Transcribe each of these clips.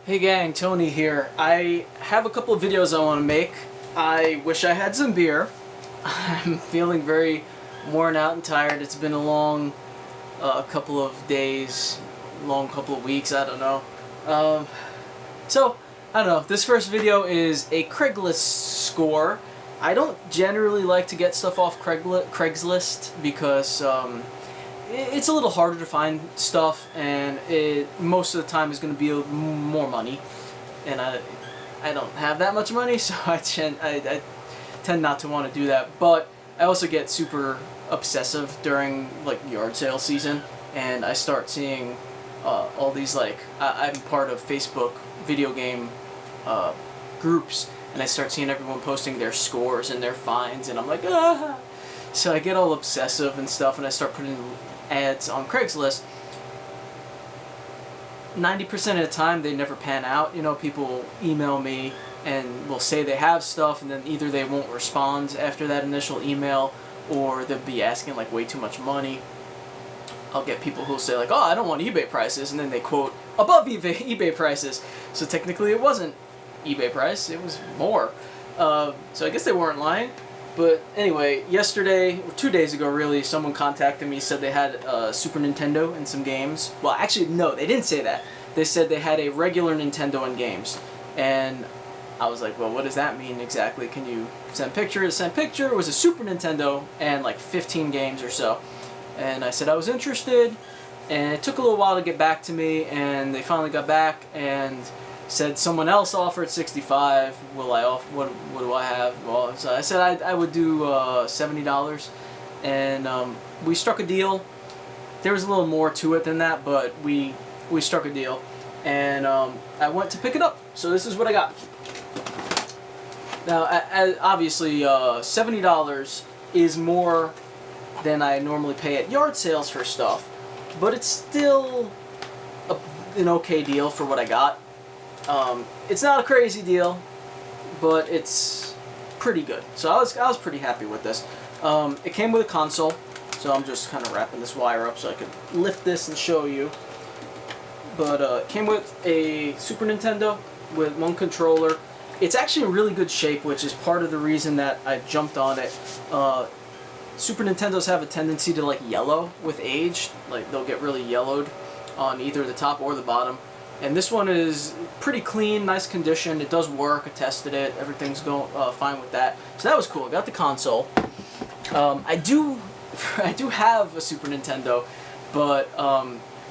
Hey gang, Tony here. I have a couple of videos I want to make. I wish I had some beer. I'm feeling very worn out and tired. It's been a long couple of days, long couple of weeks, I don't know. I don't know. This first video is a Craigslist score. I don't generally like to get stuff off Craigslist because it's a little harder to find stuff, and it most of the time is going to be more money, and I don't have that much money, so I tend not to want to do that. But I also get super obsessive during like yard sale season, and I start seeing all these I'm part of Facebook video game groups, and I start seeing everyone posting their scores and their finds, and I'm like, ah! So I get all obsessive and stuff, and I start putting ads on Craigslist. 90% of the time they never pan out. You know, people email me and will say they have stuff, and then either they won't respond after that initial email, or they'll be asking like way too much money. I'll get people who'll say like, oh, I don't want eBay prices, and then they quote above eBay prices. So technically it wasn't eBay price, it was more. So I guess they weren't lying. But anyway, yesterday, or 2 days ago really, someone contacted me, said they had Super Nintendo and some games. Well, actually, no, they didn't say that. They said they had a regular Nintendo and games. And I was like, well, what does that mean exactly? Can you send pictures? Send picture. It was a Super Nintendo and like 15 games or so. And I said I was interested, and it took a little while to get back to me, and they finally got back and said someone else offered 65. Will I off? What do I have? Well, so I said I would do $70, and we struck a deal. There was a little more to it than that, but we struck a deal, and I went to pick it up. So this is what I got. Now, obviously, $70 is more than I normally pay at yard sales for stuff, but it's still an okay deal for what I got. It's not a crazy deal, but it's pretty good. So I was pretty happy with this. It came with a console, so I'm just kind of wrapping this wire up so I can lift this and show you. But it came with a Super Nintendo with one controller. It's actually in really good shape, which is part of the reason that I jumped on it. Super Nintendos have a tendency to like yellow with age. Like they'll get really yellowed on either the top or the bottom. And this one is pretty clean, nice condition. It does work. I tested it. Everything's going fine with that. So that was cool. I got the console. I do have a Super Nintendo, but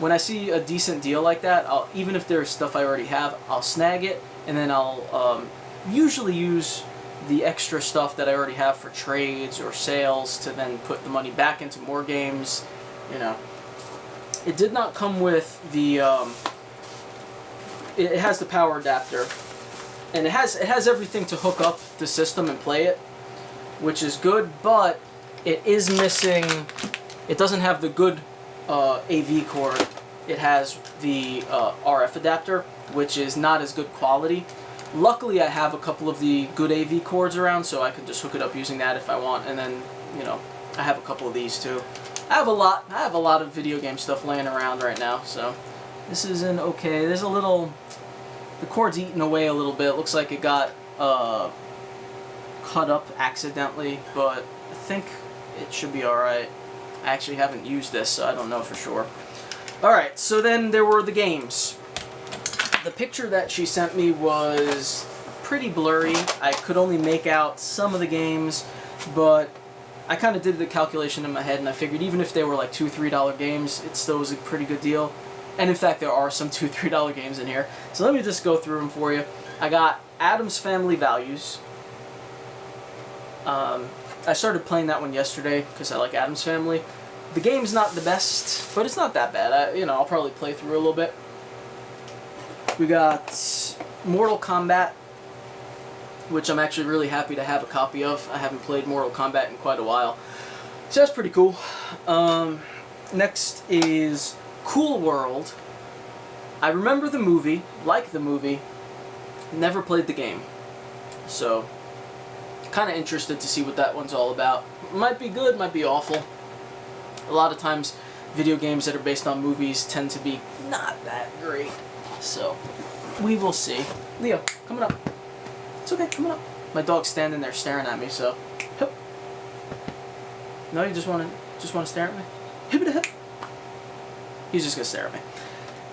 when I see a decent deal like that, even if there's stuff I already have, I'll snag it, and then I'll usually use the extra stuff that I already have for trades or sales to then put the money back into more games. You know, it did not come with the. It has the power adapter, and it has everything to hook up the system and play it, which is good, but it is missing. It doesn't have the good AV cord. It has the RF adapter, which is not as good quality. Luckily, I have a couple of the good AV cords around, so I can just hook it up using that if I want, and then, you know, I have a couple of these too. I have a lot of video game stuff laying around right now, so this is an okay. There's a little, the cord's eaten away a little bit. It looks like it got cut up accidentally, but I think it should be alright. I actually haven't used this, so I don't know for sure. Alright, so then there were the games. The picture that she sent me was pretty blurry. I could only make out some of the games, but I kind of did the calculation in my head, and I figured even if they were like $2, $3 games, it still was a pretty good deal. And in fact, there are some $2, $3 games in here. So let me just go through them for you. I got Addams Family Values. I started playing that one yesterday because I like Addams Family. The game's not the best, but it's not that bad. I'll probably play through a little bit. We got Mortal Kombat, which I'm actually really happy to have a copy of. I haven't played Mortal Kombat in quite a while, so that's pretty cool. Next is Cool World. I remember the movie, like the movie, never played the game, so kind of interested to see what that one's all about. Might be good, might be awful. A lot of times video games that are based on movies tend to be not that great. So We will see. Leo, coming up. It's okay, coming up. My dog's standing there staring at me, so. Hip. No, you just want to stare at me? Hip it hip. He's just gonna stare at me.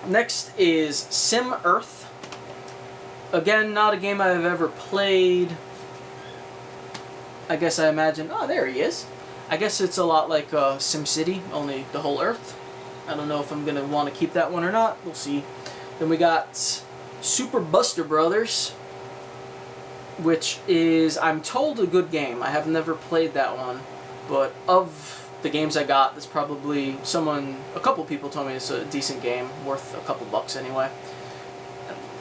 Next is Sim Earth. Again, not a game I've ever played. I guess I imagine. Oh, there he is. I guess it's a lot like SimCity, only the whole Earth. I don't know if I'm gonna want to keep that one or not. We'll see. Then we got Super Buster Brothers, which is, I'm told, a good game. I have never played that one, but of the games I got, there's probably a couple people told me it's a decent game, worth a couple bucks anyway,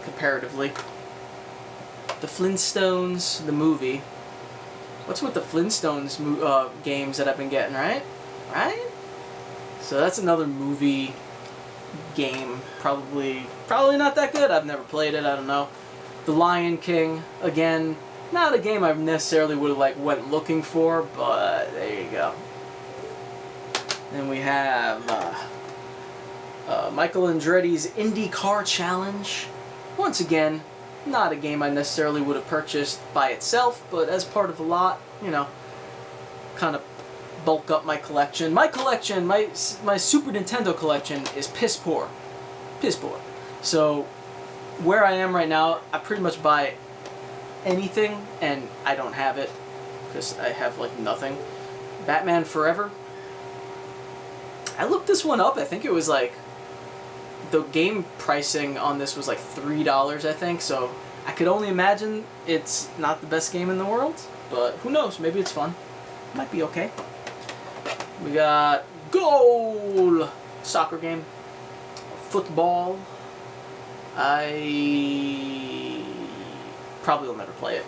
comparatively. The Flintstones, the movie. What's with the Flintstones games that I've been getting, right? Right? So that's another movie game, probably not that good. I've never played it, I don't know. The Lion King, again, not a game I necessarily would have went looking for, but there you go. Then we have Michael Andretti's IndyCar Challenge. Once again, not a game I necessarily would have purchased by itself, but as part of a lot, you know, kind of bulk up my collection. My collection, my Super Nintendo collection is piss poor. Piss poor. So, where I am right now, I pretty much buy anything, and I don't have it, because I have, nothing. Batman Forever. I looked this one up, I think it was, the game pricing on this was, $3, I think, so I could only imagine it's not the best game in the world, but who knows, maybe it's fun. Might be okay. We got Goal! Soccer game. Football. I probably will never play it.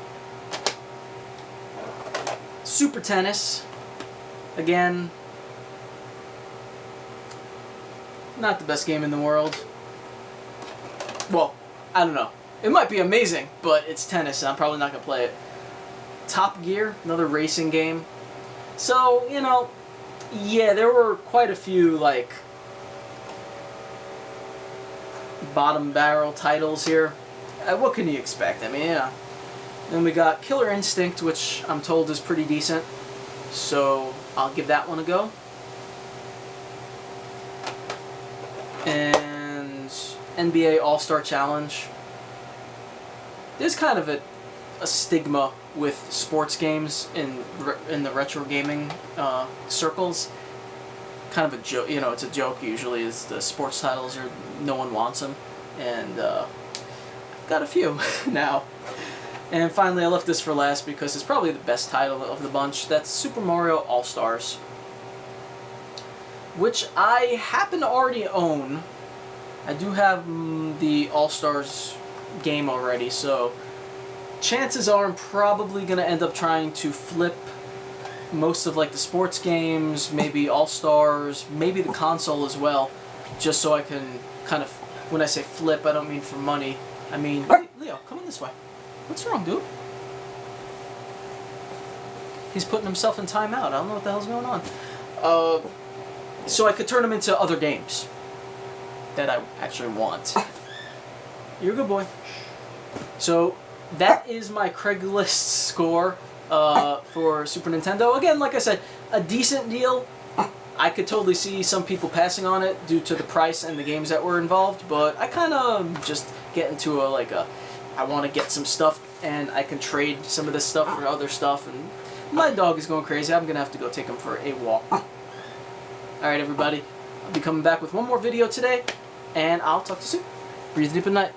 Super Tennis. Again, not the best game in the world. Well, I don't know. It might be amazing, but it's tennis, and I'm probably not going to play it. Top Gear, another racing game. So, you know, yeah, there were quite a few, bottom barrel titles here. What can you expect? I mean, yeah. Then we got Killer Instinct, which I'm told is pretty decent. So, I'll give that one a go. And NBA All-Star Challenge. There's kind of a stigma with sports games in the retro gaming circles. Kind of a joke, you know, it's a joke usually, is the sports titles are, no one wants them. And I've got a few now. And finally, I left this for last because it's probably the best title of the bunch. That's Super Mario All-Stars, which I happen to already own. I do have the All-Stars game already, so chances are I'm probably going to end up trying to flip most of the sports games, maybe All-Stars, maybe the console as well, just so I can kind of, when I say flip, I don't mean for money. I mean, hey, Leo, come on this way. What's wrong, dude? He's putting himself in timeout. I don't know what the hell's going on. So I could turn them into other games that I actually want. You're a good boy. So that is my Craigslist score for Super Nintendo. Again, like I said, a decent deal. I could totally see some people passing on it due to the price and the games that were involved, but I kind of just get into I want to get some stuff, and I can trade some of this stuff for other stuff, and my dog is going crazy. I'm going to have to go take him for a walk. Alright, everybody. I'll be coming back with one more video today, and I'll talk to you soon. Breathe deep at night.